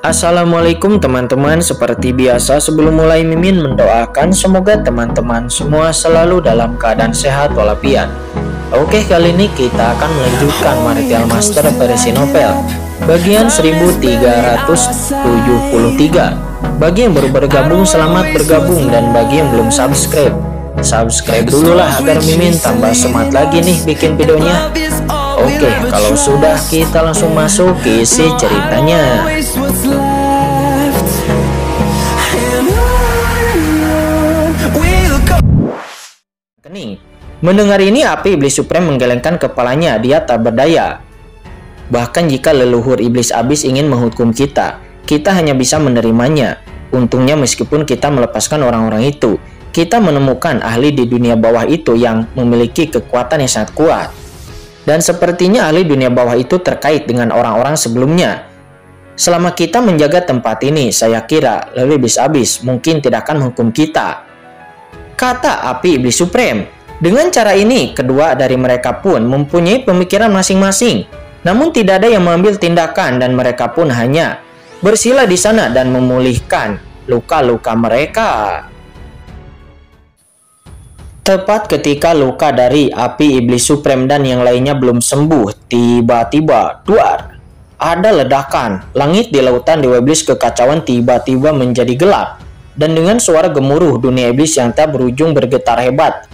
Assalamualaikum teman-teman, seperti biasa sebelum mulai Mimin mendoakan semoga teman-teman semua selalu dalam keadaan sehat walafiat. Oke, kali ini kita akan melanjutkan Martial Master versi novel bagian 1373. Bagi yang baru bergabung, selamat bergabung, dan bagi yang belum subscribe dulu lah agar Mimin tambah semangat lagi nih bikin videonya. Oke, kalau sudah kita langsung masuk ke isi ceritanya. Mendengar ini, api iblis supreme menggelengkan kepalanya. Dia tak berdaya. Bahkan jika leluhur iblis abis ingin menghukum kita, kita hanya bisa menerimanya. Untungnya meskipun kita melepaskan orang-orang itu, kita menemukan ahli di dunia bawah itu yang memiliki kekuatan yang sangat kuat. Dan sepertinya ahli dunia bawah itu terkait dengan orang-orang sebelumnya. Selama kita menjaga tempat ini, saya kira leluhur iblis abis mungkin tidak akan menghukum kita, kata api iblis supreme. Dengan cara ini, kedua dari mereka pun mempunyai pemikiran masing-masing. Namun tidak ada yang mengambil tindakan dan mereka pun hanya bersila di sana dan memulihkan luka-luka mereka. Tepat ketika luka dari api iblis supreme dan yang lainnya belum sembuh, tiba-tiba duar, ada ledakan. Langit di lautan dewa iblis kekacauan tiba-tiba menjadi gelap, dan dengan suara gemuruh dunia iblis yang tak berujung bergetar hebat.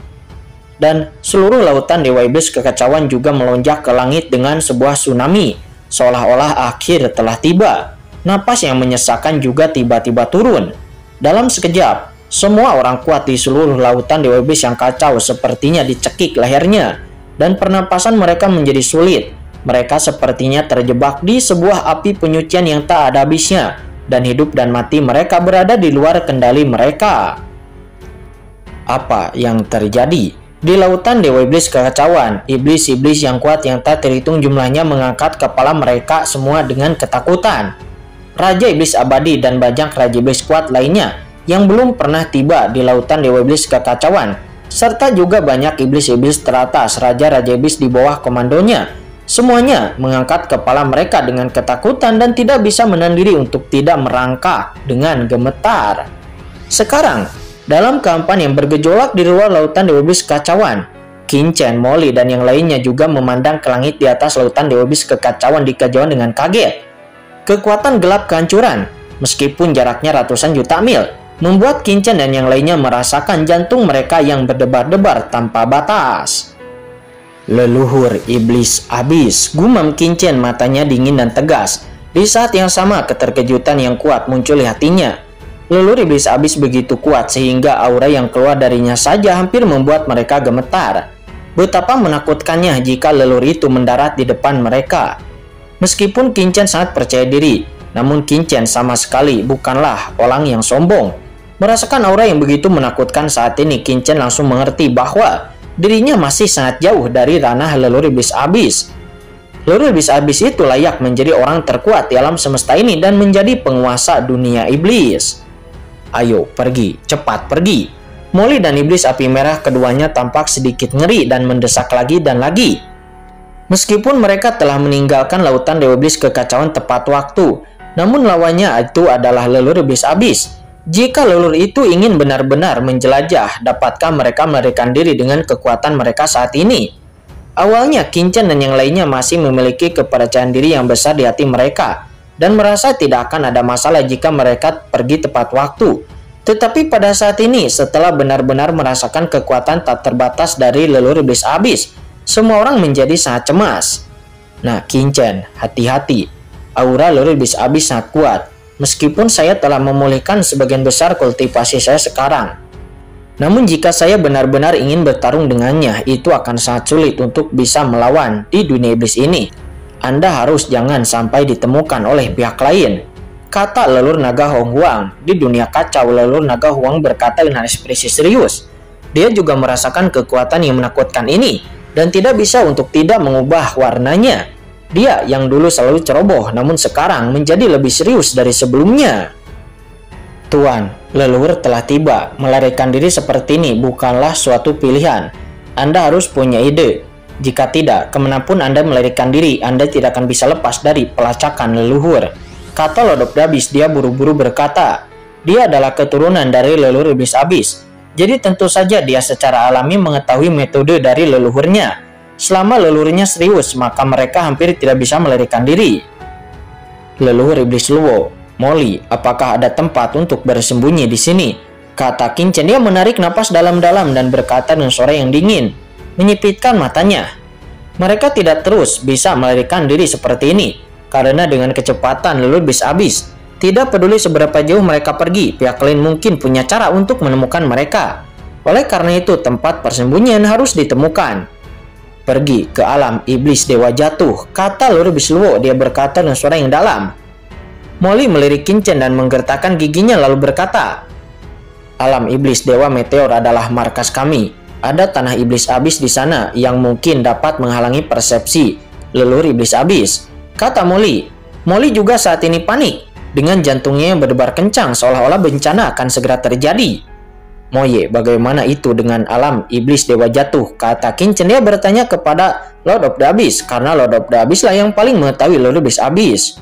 Dan seluruh lautan dewa iblis kekacauan juga melonjak ke langit dengan sebuah tsunami, seolah-olah akhir telah tiba. Napas yang menyesakan juga tiba-tiba turun. Dalam sekejap, semua orang kuat di seluruh lautan dewa iblis yang kacau sepertinya dicekik lehernya, dan pernapasan mereka menjadi sulit. Mereka sepertinya terjebak di sebuah api penyucian yang tak ada habisnya, dan hidup dan mati mereka berada di luar kendali mereka. Apa yang terjadi? Di lautan dewa iblis kekacauan, iblis-iblis yang kuat yang tak terhitung jumlahnya mengangkat kepala mereka semua dengan ketakutan. Raja iblis abadi dan banyak raja iblis kuat lainnya yang belum pernah tiba di lautan dewa iblis kekacauan, serta juga banyak iblis-iblis teratas, raja-raja iblis di bawah komandonya. Semuanya mengangkat kepala mereka dengan ketakutan dan tidak bisa menahan diri untuk tidak merangkak dengan gemetar. Sekarang, dalam kehampaan yang bergejolak di luar lautan dewa iblis kekacauan, Qin Chen, Molly, dan yang lainnya juga memandang ke langit di atas lautan dewa iblis kekacauan di kejauhan dengan kaget. Kekuatan gelap kehancuran, meskipun jaraknya ratusan juta mil, membuat Qin Chen dan yang lainnya merasakan jantung mereka yang berdebar-debar tanpa batas. Leluhur iblis abis, gumam Qin Chen, matanya dingin dan tegas. Di saat yang sama, keterkejutan yang kuat muncul di hatinya. Leluhur iblis abis begitu kuat sehingga aura yang keluar darinya saja hampir membuat mereka gemetar. Betapa menakutkannya jika leluhur itu mendarat di depan mereka. Meskipun Qin Chen sangat percaya diri, namun Qin Chen sama sekali bukanlah orang yang sombong. Merasakan aura yang begitu menakutkan saat ini, Qin Chen langsung mengerti bahwa dirinya masih sangat jauh dari ranah leluhur iblis abis. Leluhur iblis abis itu layak menjadi orang terkuat di alam semesta ini dan menjadi penguasa dunia iblis. Ayo pergi, cepat pergi. Molly dan iblis api merah keduanya tampak sedikit ngeri dan mendesak lagi dan lagi. Meskipun mereka telah meninggalkan lautan dewa iblis kekacauan tepat waktu, namun lawannya itu adalah leluhur iblis abis. Jika leluhur itu ingin benar-benar menjelajah, dapatkah mereka melarikan diri dengan kekuatan mereka saat ini? Awalnya Qin Chen dan yang lainnya masih memiliki kepercayaan diri yang besar di hati mereka, dan merasa tidak akan ada masalah jika mereka pergi tepat waktu. Tetapi pada saat ini, setelah benar-benar merasakan kekuatan tak terbatas dari leluhur iblis abis, semua orang menjadi sangat cemas. Nah, Qin Chen, hati-hati. Aura leluhur iblis abis sangat kuat. Meskipun saya telah memulihkan sebagian besar kultivasi saya sekarang, namun jika saya benar-benar ingin bertarung dengannya, itu akan sangat sulit untuk bisa melawan di dunia iblis ini. Anda harus jangan sampai ditemukan oleh pihak lain, kata leluhur naga Hong Huang. Di dunia kacau, leluhur naga Huang berkata dengan ekspresi serius. Dia juga merasakan kekuatan yang menakutkan ini dan tidak bisa untuk tidak mengubah warnanya. Dia yang dulu selalu ceroboh namun sekarang menjadi lebih serius dari sebelumnya. Tuan, leluhur telah tiba. Melarikan diri seperti ini bukanlah suatu pilihan. Anda harus punya ide. Jika tidak, kemanapun Anda melarikan diri, Anda tidak akan bisa lepas dari pelacakan leluhur, Kata Lord of the Abyss, dia buru-buru berkata, dia adalah keturunan dari leluhur iblis abis. Jadi tentu saja dia secara alami mengetahui metode dari leluhurnya. Selama leluhurnya serius, maka mereka hampir tidak bisa melarikan diri. Leluhur iblis Luo, Molly, apakah ada tempat untuk bersembunyi di sini? Kata Qin Chen. Dia menarik napas dalam-dalam dan berkata dengan suara yang dingin, menyipitkan matanya. Mereka tidak terus bisa melarikan diri seperti ini, karena dengan kecepatan leluhur iblis abis, tidak peduli seberapa jauh mereka pergi, pihak lain mungkin punya cara untuk menemukan mereka. Oleh karena itu, tempat persembunyian harus ditemukan. Pergi ke alam iblis dewa jatuh, kata leluhur iblis Luo. Dia berkata dengan suara yang dalam. Molly melirik Qin Chen dan menggertakkan giginya lalu berkata, alam iblis dewa meteor adalah markas kami. Ada tanah iblis abis di sana yang mungkin dapat menghalangi persepsi leluhur iblis abis, kata Molly. Molly juga saat ini panik. Dengan jantungnya yang berdebar kencang seolah-olah bencana akan segera terjadi. Moye, bagaimana itu dengan alam iblis dewa jatuh? Kata Qin Chen. Dia bertanya kepada Lord of the Abyss, karena Lord of the Abyss lah yang paling mengetahui leluhur iblis abis.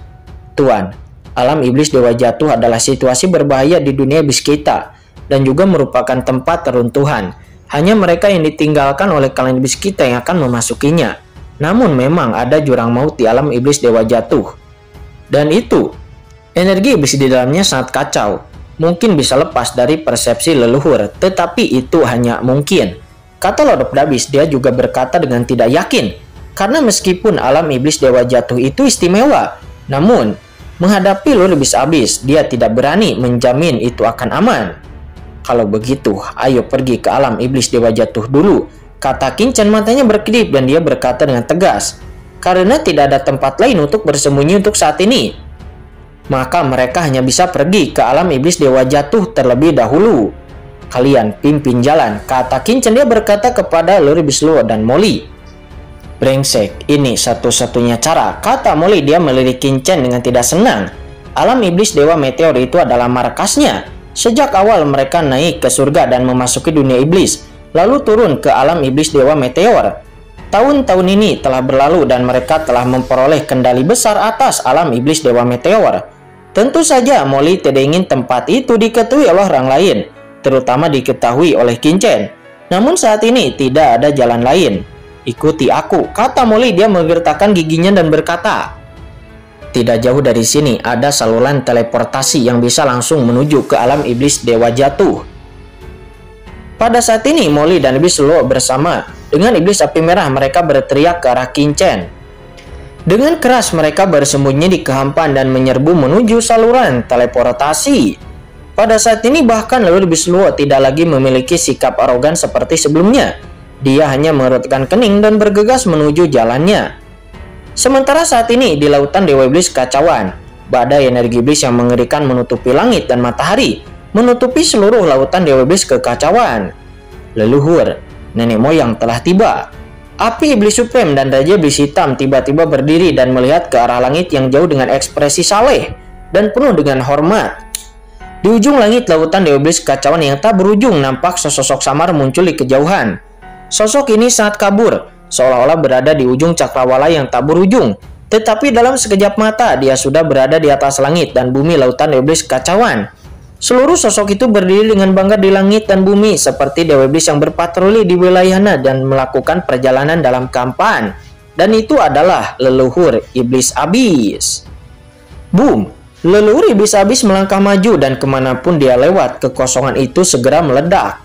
Tuan, alam iblis dewa jatuh adalah situasi berbahaya di dunia iblis kita, dan juga merupakan tempat teruntuhan. Hanya mereka yang ditinggalkan oleh klan iblis kita yang akan memasukinya. Namun memang ada jurang maut di alam iblis dewa jatuh. Dan itu, energi iblis di dalamnya sangat kacau. Mungkin bisa lepas dari persepsi leluhur, tetapi itu hanya mungkin. Kata Lord of the Abyss. Dia juga berkata dengan tidak yakin, karena meskipun alam iblis dewa jatuh itu istimewa, namun menghadapi leluhur iblis abis, dia tidak berani menjamin itu akan aman. Kalau begitu, ayo pergi ke alam iblis dewa jatuh dulu, kata Qin Chen. Matanya berkedip dan dia berkata dengan tegas, karena tidak ada tempat lain untuk bersembunyi untuk saat ini, maka mereka hanya bisa pergi ke alam iblis dewa jatuh terlebih dahulu. Kalian pimpin jalan, kata Qin Chen. Dia berkata kepada leluhur iblis Luo dan Molly. Brengsek, ini satu-satunya cara, kata Molly. Dia melirik Qin Chen dengan tidak senang. Alam iblis dewa meteor itu adalah markasnya. Sejak awal mereka naik ke surga dan memasuki dunia iblis, lalu turun ke alam iblis dewa meteor. Tahun-tahun ini telah berlalu dan mereka telah memperoleh kendali besar atas alam iblis dewa meteor. Tentu saja Molly tidak ingin tempat itu diketahui oleh orang lain, terutama diketahui oleh Qin Chen. Namun saat ini tidak ada jalan lain. Ikuti aku, kata Molly. Dia menggertakkan giginya dan berkata, tidak jauh dari sini ada saluran teleportasi yang bisa langsung menuju ke alam iblis dewa jatuh. Pada saat ini Molly dan iblis Luo bersama dengan iblis api merah mereka berteriak ke arah Qin Chen. Dengan keras mereka bersembunyi di kehampaan dan menyerbu menuju saluran teleportasi. Pada saat ini bahkan leluhur iblis Luo tidak lagi memiliki sikap arogan seperti sebelumnya. Dia hanya mengerutkan kening dan bergegas menuju jalannya. Sementara saat ini di lautan dewa iblis kacauan, badai energi iblis yang mengerikan menutupi langit dan matahari, menutupi seluruh lautan dewa iblis kekacauan. Leluhur, nenek moyang telah tiba. Api iblis supreme dan raja iblis hitam tiba-tiba berdiri dan melihat ke arah langit yang jauh dengan ekspresi saleh dan penuh dengan hormat. Di ujung langit lautan dewa iblis kekacauan yang tak berujung nampak sesosok samar muncul di kejauhan. Sosok ini sangat kabur, seolah-olah berada di ujung cakrawala yang tak berujung. Tetapi dalam sekejap mata dia sudah berada di atas langit dan bumi lautan dewa iblis kekacauan. Seluruh sosok itu berdiri dengan bangga di langit dan bumi seperti dewa iblis yang berpatroli di wilayahnya dan melakukan perjalanan dalam kehampaan. Dan itu adalah leluhur iblis abis. Boom! Leluhur iblis abis melangkah maju dan kemanapun dia lewat, kekosongan itu segera meledak.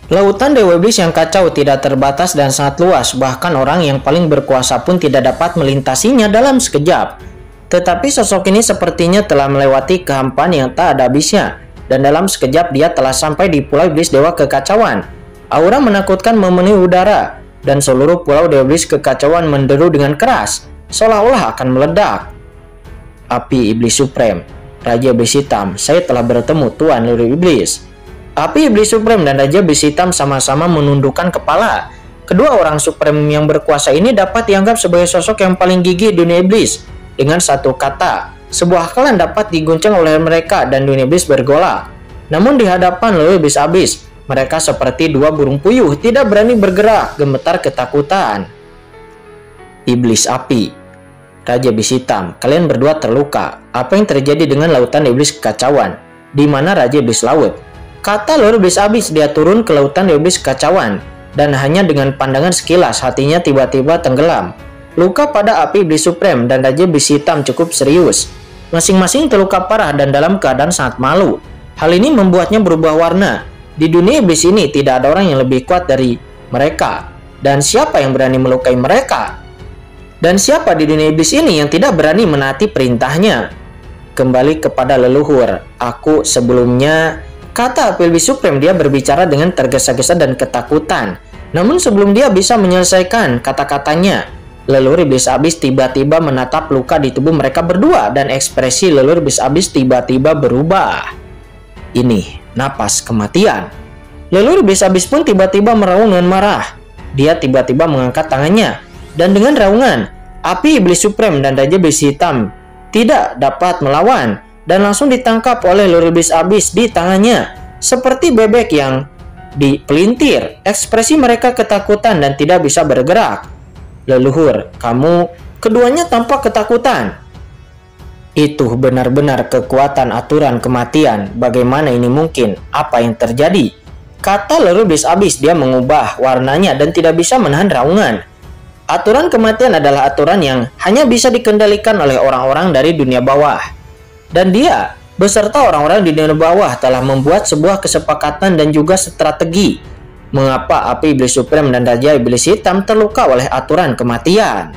Lautan dewa iblis yang kacau tidak terbatas dan sangat luas, bahkan orang yang paling berkuasa pun tidak dapat melintasinya dalam sekejap. Tetapi sosok ini sepertinya telah melewati kehampaan yang tak ada habisnya, dan dalam sekejap dia telah sampai di pulau iblis dewa kekacauan. Aura menakutkan memenuhi udara, dan seluruh pulau dewa iblis kekacauan menderu dengan keras, seolah-olah akan meledak. Api iblis supreme, raja iblis hitam, saya telah bertemu Tuan leluhur iblis. Api iblis supreme dan raja iblis hitam sama-sama menundukkan kepala. Kedua orang supreme yang berkuasa ini dapat dianggap sebagai sosok yang paling gigih dunia iblis. Dengan satu kata, sebuah klan dapat diguncang oleh mereka dan dunia iblis bergolak. Namun di hadapan leluhur iblis abis, mereka seperti dua burung puyuh, tidak berani bergerak, gemetar ketakutan. Iblis api. Raja Iblis Hitam, kalian berdua terluka. Apa yang terjadi dengan lautan iblis kekacauan? Di mana Raja Iblis Laut? Kata Lord Iblis Abyss, dia turun ke lautan iblis kekacauan. Dan hanya dengan pandangan sekilas, hatinya tiba-tiba tenggelam. Luka pada api iblis supreme dan Raja Iblis Hitam cukup serius. Masing-masing terluka parah dan dalam keadaan sangat malu. Hal ini membuatnya berubah warna. Di dunia iblis ini tidak ada orang yang lebih kuat dari mereka. Dan siapa yang berani melukai mereka? Dan siapa di dunia iblis ini yang tidak berani menaati perintahnya? Kembali kepada leluhur. Aku sebelumnya, kata api iblis supreme, dia berbicara dengan tergesa-gesa dan ketakutan. Namun sebelum dia bisa menyelesaikan kata-katanya, leluhur iblis Abyss tiba-tiba menatap luka di tubuh mereka berdua dan ekspresi leluhur iblis Abyss tiba-tiba berubah. Ini napas kematian. Leluhur iblis Abyss pun tiba-tiba meraung dengan marah. Dia tiba-tiba mengangkat tangannya dan dengan raungan, api iblis supreme dan Raja Iblis Hitam tidak dapat melawan dan langsung ditangkap oleh leluhur iblis Abyss di tangannya seperti bebek yang dipelintir. Ekspresi mereka ketakutan dan tidak bisa bergerak. Leluhur, kamu, keduanya tampak ketakutan. Itu benar-benar kekuatan aturan kematian. Bagaimana ini mungkin? Apa yang terjadi? Kata leluhur iblis Abyss, dia mengubah warnanya dan tidak bisa menahan raungan. Aturan kematian adalah aturan yang hanya bisa dikendalikan oleh orang-orang dari dunia bawah. Dan dia beserta orang-orang di dunia bawah telah membuat sebuah kesepakatan dan juga strategi mengapa api iblis supreme dan Raja Iblis Hitam terluka oleh aturan kematian.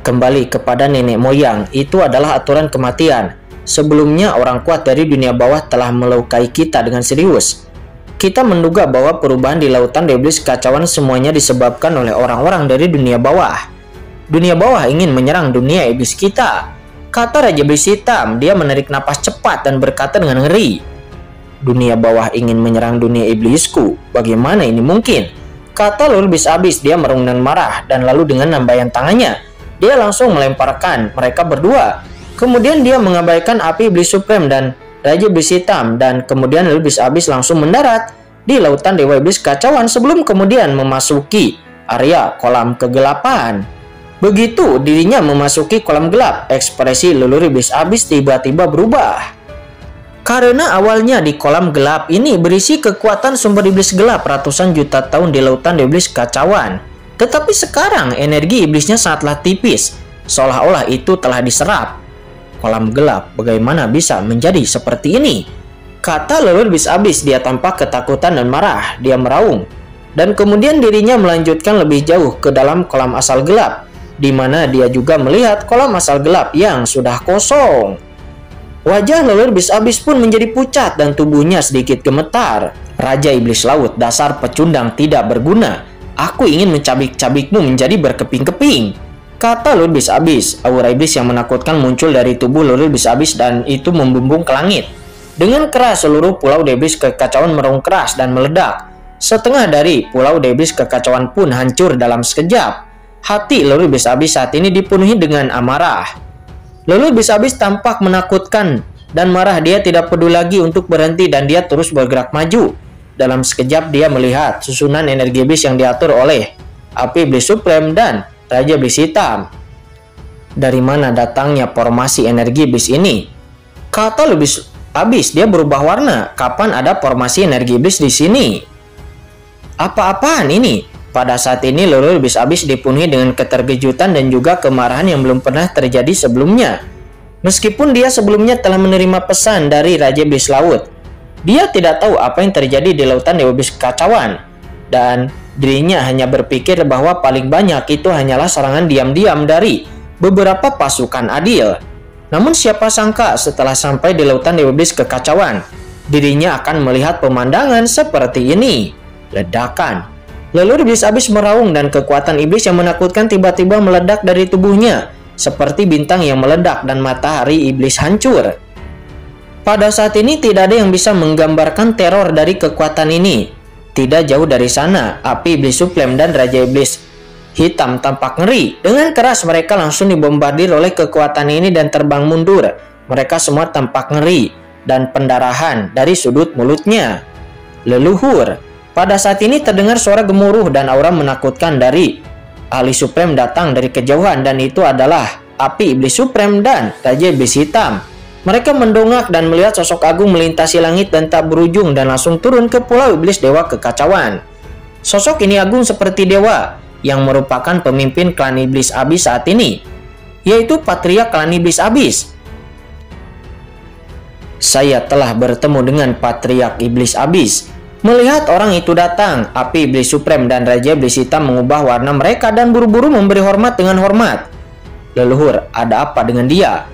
Kembali kepada nenek moyang, itu adalah aturan kematian. Sebelumnya orang kuat dari dunia bawah telah melukai kita dengan serius. Kita menduga bahwa perubahan di lautan iblis kekacauan semuanya disebabkan oleh orang-orang dari dunia bawah. Dunia bawah ingin menyerang dunia iblis kita. Kata Raja Iblis Hitam, dia menarik napas cepat dan berkata dengan ngeri. Dunia bawah ingin menyerang dunia iblisku. Bagaimana ini mungkin? Kata Lord Iblis Abyss, dia meraung dan marah dan lalu dengan lambaian tangannya, dia langsung melemparkan mereka berdua. Kemudian dia mengabaikan api iblis supreme dan Raja Iblis Hitam dan kemudian Lord Iblis Abyss langsung mendarat di lautan dewa iblis kacauan sebelum kemudian memasuki area kolam kegelapan. Begitu dirinya memasuki kolam gelap, ekspresi leluhur iblis Abyss tiba-tiba berubah. Karena awalnya di kolam gelap ini berisi kekuatan sumber iblis gelap ratusan juta tahun di lautan iblis kacauan. Tetapi sekarang energi iblisnya sangatlah tipis, seolah-olah itu telah diserap. Kolam gelap bagaimana bisa menjadi seperti ini? Kata leluhur iblis Abyss, dia tampak ketakutan dan marah. Dia meraung dan kemudian dirinya melanjutkan lebih jauh ke dalam kolam asal gelap, di mana dia juga melihat kolam asal gelap yang sudah kosong. Wajah leluhur iblis Abyss pun menjadi pucat dan tubuhnya sedikit gemetar. Raja Iblis Laut, dasar pecundang tidak berguna. Aku ingin mencabik-cabikmu menjadi berkeping-keping. Kata leluhur iblis Abyss. Aura iblis yang menakutkan muncul dari tubuh leluhur iblis Abyss dan itu membumbung ke langit. Dengan keras seluruh pulau iblis kekacauan meraung keras dan meledak. Setengah dari pulau iblis kekacauan pun hancur dalam sekejap. Hati leluhur iblis Abyss saat ini dipenuhi dengan amarah. Leluhur iblis Abyss tampak menakutkan dan marah. Dia tidak peduli lagi untuk berhenti dan dia terus bergerak maju. Dalam sekejap dia melihat susunan energi iblis yang diatur oleh api iblis supreme dan Raja Iblis Hitam. Dari mana datangnya formasi energi iblis ini? Kata leluhur iblis Abyss, dia berubah warna. Kapan ada formasi energi iblis di sini? Apa-apaan ini? Pada saat ini leluhur iblis Abyss dipenuhi dengan keterkejutan dan juga kemarahan yang belum pernah terjadi sebelumnya. Meskipun dia sebelumnya telah menerima pesan dari Raja Iblis Laut, dia tidak tahu apa yang terjadi di lautan dewa iblis kekacauan. Dan dirinya hanya berpikir bahwa paling banyak itu hanyalah serangan diam-diam dari beberapa pasukan adil. Namun siapa sangka setelah sampai di lautan dewa iblis kekacauan, dirinya akan melihat pemandangan seperti ini. Ledakan. Leluhur iblis Abyss meraung dan kekuatan iblis yang menakutkan tiba-tiba meledak dari tubuhnya, seperti bintang yang meledak dan matahari iblis hancur. Pada saat ini tidak ada yang bisa menggambarkan teror dari kekuatan ini. Tidak jauh dari sana, api iblis supreme dan Raja Iblis Hitam tampak ngeri. Dengan keras mereka langsung dibombardir oleh kekuatan ini dan terbang mundur. Mereka semua tampak ngeri dan pendarahan dari sudut mulutnya. Leluhur. Pada saat ini terdengar suara gemuruh dan aura menakutkan dari ahli supreme datang dari kejauhan dan itu adalah api iblis suprem, dan Raja Iblis Hitam. Mereka mendongak dan melihat sosok agung melintasi langit dan tak berujung dan langsung turun ke Pulau Iblis Dewa Kekacauan. Sosok ini agung seperti dewa yang merupakan pemimpin klan Iblis Abis saat ini, yaitu Patriark klan Iblis Abis. Saya telah bertemu dengan Patriark Iblis Abis. Melihat orang itu datang, api iblis suprem dan Raja Iblis Hitam mengubah warna mereka dan buru-buru memberi hormat dengan hormat. Leluhur, ada apa dengan dia?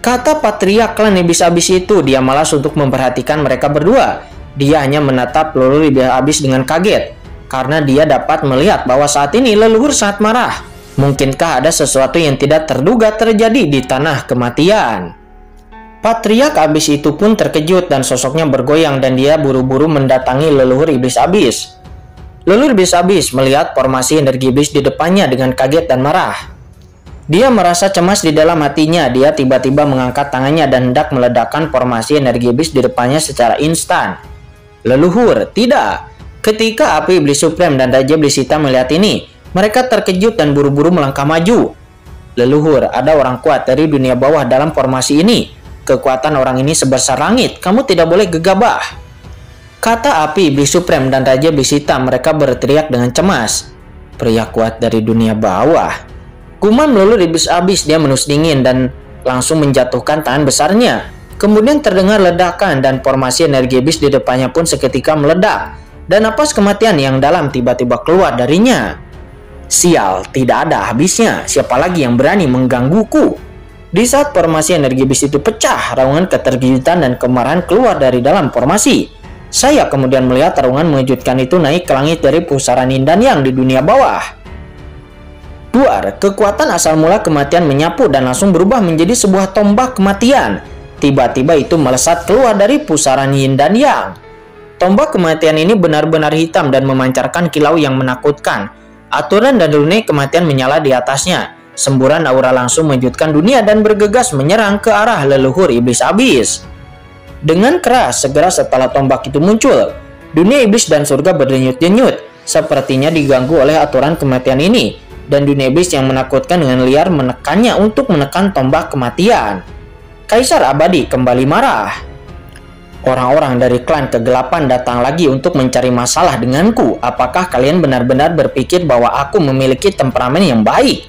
Kata Patriark klan Iblis Abis itu, dia malas untuk memperhatikan mereka berdua. Dia hanya menatap leluhur Iblis Abis dengan kaget, karena dia dapat melihat bahwa saat ini leluhur sangat marah. Mungkinkah ada sesuatu yang tidak terduga terjadi di tanah kematian? Patriark Abis itu pun terkejut dan sosoknya bergoyang dan dia buru-buru mendatangi leluhur Iblis Abis. Leluhur Iblis Abis melihat formasi energi iblis di depannya dengan kaget dan marah. Dia merasa cemas di dalam hatinya. Dia tiba-tiba mengangkat tangannya dan hendak meledakkan formasi energi iblis di depannya secara instan. Leluhur, tidak. Ketika api iblis suprem dan Raja Iblis Hitam melihat ini, mereka terkejut dan buru-buru melangkah maju. Leluhur, ada orang kuat dari dunia bawah dalam formasi ini. Kekuatan orang ini sebesar langit. Kamu tidak boleh gegabah. Kata api iblis suprem dan Raja Iblis Hitam. Mereka berteriak dengan cemas. Pria kuat dari dunia bawah. Gumam leluhur Iblis Abis. Dia menus dingin dan langsung menjatuhkan tangan besarnya. Kemudian terdengar ledakan dan formasi energi iblis di depannya pun seketika meledak. Dan napas kematian yang dalam tiba-tiba keluar darinya. Sial, tidak ada habisnya. Siapa lagi yang berani menggangguku? Di saat formasi energi iblis itu pecah, raungan keterkejutan dan kemarahan keluar dari dalam formasi. Saya kemudian melihat raungan mengejutkan itu naik ke langit dari pusaran yin dan yang di dunia bawah. Duar, kekuatan asal mula kematian menyapu dan langsung berubah menjadi sebuah tombak kematian. Tiba-tiba itu melesat keluar dari pusaran yin dan yang. Tombak kematian ini benar-benar hitam dan memancarkan kilau yang menakutkan. Aturan dan dunia kematian menyala di atasnya. Semburan aura langsung mengejutkan dunia dan bergegas menyerang ke arah leluhur Iblis Abis. Dengan keras, segera setelah tombak itu muncul, dunia iblis dan surga berdenyut-denyut, sepertinya diganggu oleh aturan kematian ini. Dan dunia iblis yang menakutkan dengan liar menekannya untuk menekan tombak kematian. Kaisar Abadi kembali marah. Orang-orang dari klan kegelapan datang lagi untuk mencari masalah denganku. Apakah kalian benar-benar berpikir bahwa aku memiliki temperamen yang baik?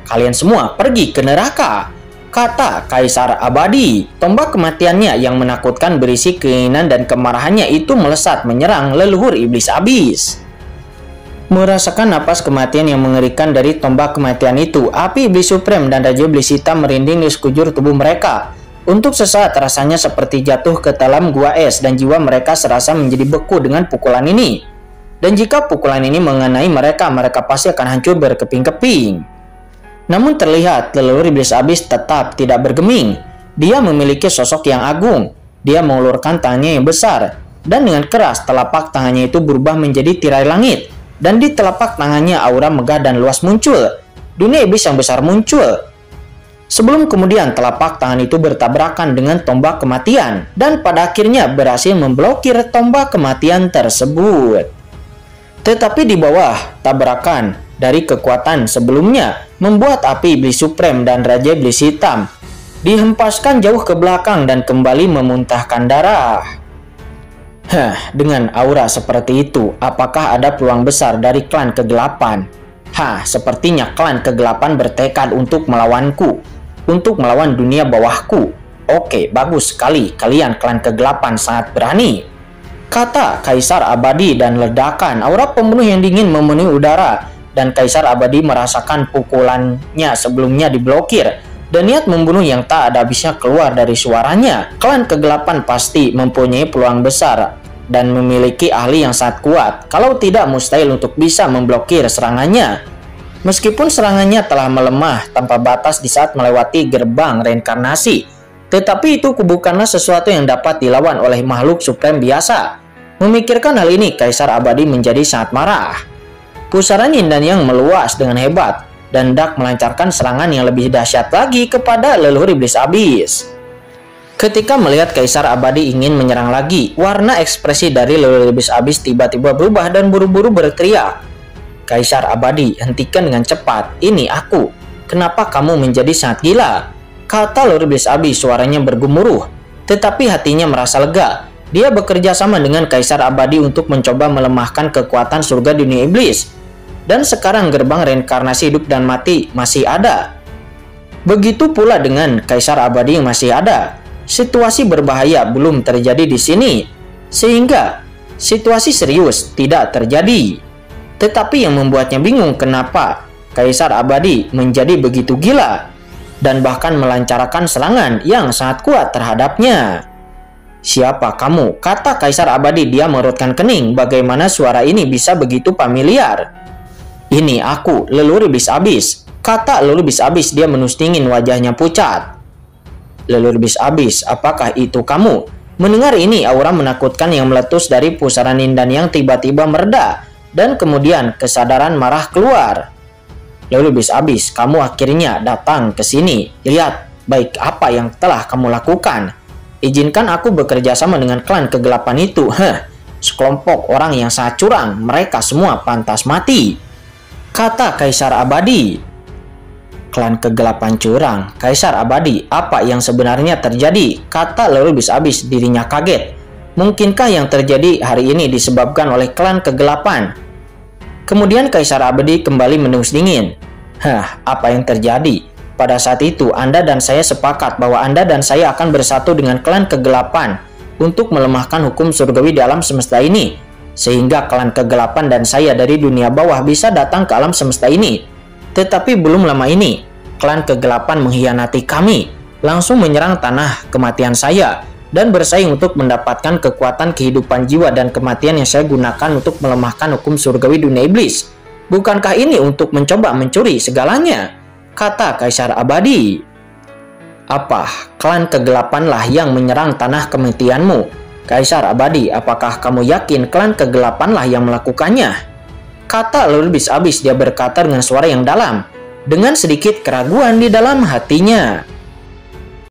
Kalian semua pergi ke neraka, kata Kaisar Abadi. Tombak kematiannya yang menakutkan berisi keinginan dan kemarahannya itu melesat menyerang leluhur Iblis Abis. Merasakan napas kematian yang mengerikan dari tombak kematian itu, api iblis suprem dan Raja Iblis Hitam merinding di sekujur tubuh mereka. Untuk sesaat rasanya seperti jatuh ke dalam gua es dan jiwa mereka serasa menjadi beku dengan pukulan ini. Dan jika pukulan ini mengenai mereka, mereka pasti akan hancur berkeping-keping. Namun terlihat leluhur Iblis Abis tetap tidak bergeming. Dia memiliki sosok yang agung. Dia mengulurkan tangannya yang besar. Dan dengan keras telapak tangannya itu berubah menjadi tirai langit. Dan di telapak tangannya aura megah dan luas muncul. Dunia iblis yang besar muncul. Sebelum kemudian telapak tangan itu bertabrakan dengan tombak kematian. Dan pada akhirnya berhasil memblokir tombak kematian tersebut. Tetapi di bawah tabrakan dari kekuatan sebelumnya membuat api iblis suprem dan Raja Iblis Hitam dihempaskan jauh ke belakang dan kembali memuntahkan darah. Dengan aura seperti itu, apakah ada peluang besar dari klan kegelapan? Sepertinya klan kegelapan bertekad untuk melawanku, untuk melawan dunia bawahku. Oke, bagus sekali, kalian klan kegelapan sangat berani, kata Kaisar Abadi, dan ledakan aura pembunuh yang dingin memenuhi udara. Dan Kaisar Abadi merasakan pukulannya sebelumnya diblokir. Dan niat membunuh yang tak ada habisnya keluar dari suaranya. Klan kegelapan pasti mempunyai peluang besar dan memiliki ahli yang sangat kuat. Kalau tidak, mustahil untuk bisa memblokir serangannya. Meskipun serangannya telah melemah tanpa batas di saat melewati gerbang reinkarnasi, tetapi itu bukanlah sesuatu yang dapat dilawan oleh makhluk suprem biasa. Memikirkan hal ini, Kaisar Abadi menjadi sangat marah. Pusaran yin dan yang meluas dengan hebat dan hendak melancarkan serangan yang lebih dahsyat lagi kepada leluhur Iblis Abis. Ketika melihat Kaisar Abadi ingin menyerang lagi, warna ekspresi dari leluhur Iblis Abis tiba-tiba berubah dan buru-buru berteriak. Kaisar Abadi, hentikan dengan cepat, ini aku. kenapa kamu menjadi sangat gila?" kata Lord Iblis Abyss, suaranya bergemuruh. Tetapi hatinya merasa lega. Dia bekerja sama dengan Kaisar Abadi untuk mencoba melemahkan kekuatan surga dunia iblis. Dan sekarang gerbang reinkarnasi hidup dan mati masih ada. Begitu pula dengan Kaisar Abadi yang masih ada. Situasi berbahaya belum terjadi di sini, sehingga situasi serius tidak terjadi. Tetapi yang membuatnya bingung kenapa Kaisar Abadi menjadi begitu gila dan bahkan melancarkan serangan yang sangat kuat terhadapnya. "Siapa kamu?" kata Kaisar Abadi. Dia mengerutkan kening. Bagaimana suara ini bisa begitu familiar? "Ini aku, Leluhur Iblis Abyss," kata Leluhur Iblis Abyss. Dia menus dingin, wajahnya pucat. "Leluhur Iblis Abyss, apakah itu kamu?" Mendengar ini, aura menakutkan yang meletus dari pusaran Nindan yang tiba-tiba mereda, dan kemudian kesadaran marah keluar. "Leluhur Iblis Abyss, kamu akhirnya datang ke sini. Lihat baik apa yang telah kamu lakukan. Izinkan aku bekerja sama dengan klan kegelapan itu. Sekelompok orang yang sangat curang. Mereka semua pantas mati," kata Kaisar Abadi. "Klan kegelapan curang? Kaisar Abadi, apa yang sebenarnya terjadi?" kata Leluhur Iblis Abyss. Dirinya kaget. Mungkinkah yang terjadi hari ini disebabkan oleh klan kegelapan? Kemudian Kaisar Abadi kembali mendengus dingin. Apa yang terjadi? Pada saat itu, Anda dan saya sepakat bahwa Anda dan saya akan bersatu dengan klan kegelapan untuk melemahkan hukum surgawi di alam semesta ini, sehingga klan kegelapan dan saya dari dunia bawah bisa datang ke alam semesta ini. Tetapi belum lama ini, klan kegelapan mengkhianati kami, langsung menyerang tanah kematian saya, dan bersaing untuk mendapatkan kekuatan kehidupan jiwa dan kematian yang saya gunakan untuk melemahkan hukum surgawi dunia iblis. Bukankah ini untuk mencoba mencuri segalanya? Kata Kaisar Abadi. "Apa klan kegelapanlah yang menyerang tanah kematianmu? Kaisar Abadi, apakah kamu yakin klan kegelapanlah yang melakukannya?" Kata Leluhur Iblis Abyss. Dia berkata dengan suara yang dalam, dengan sedikit keraguan di dalam hatinya.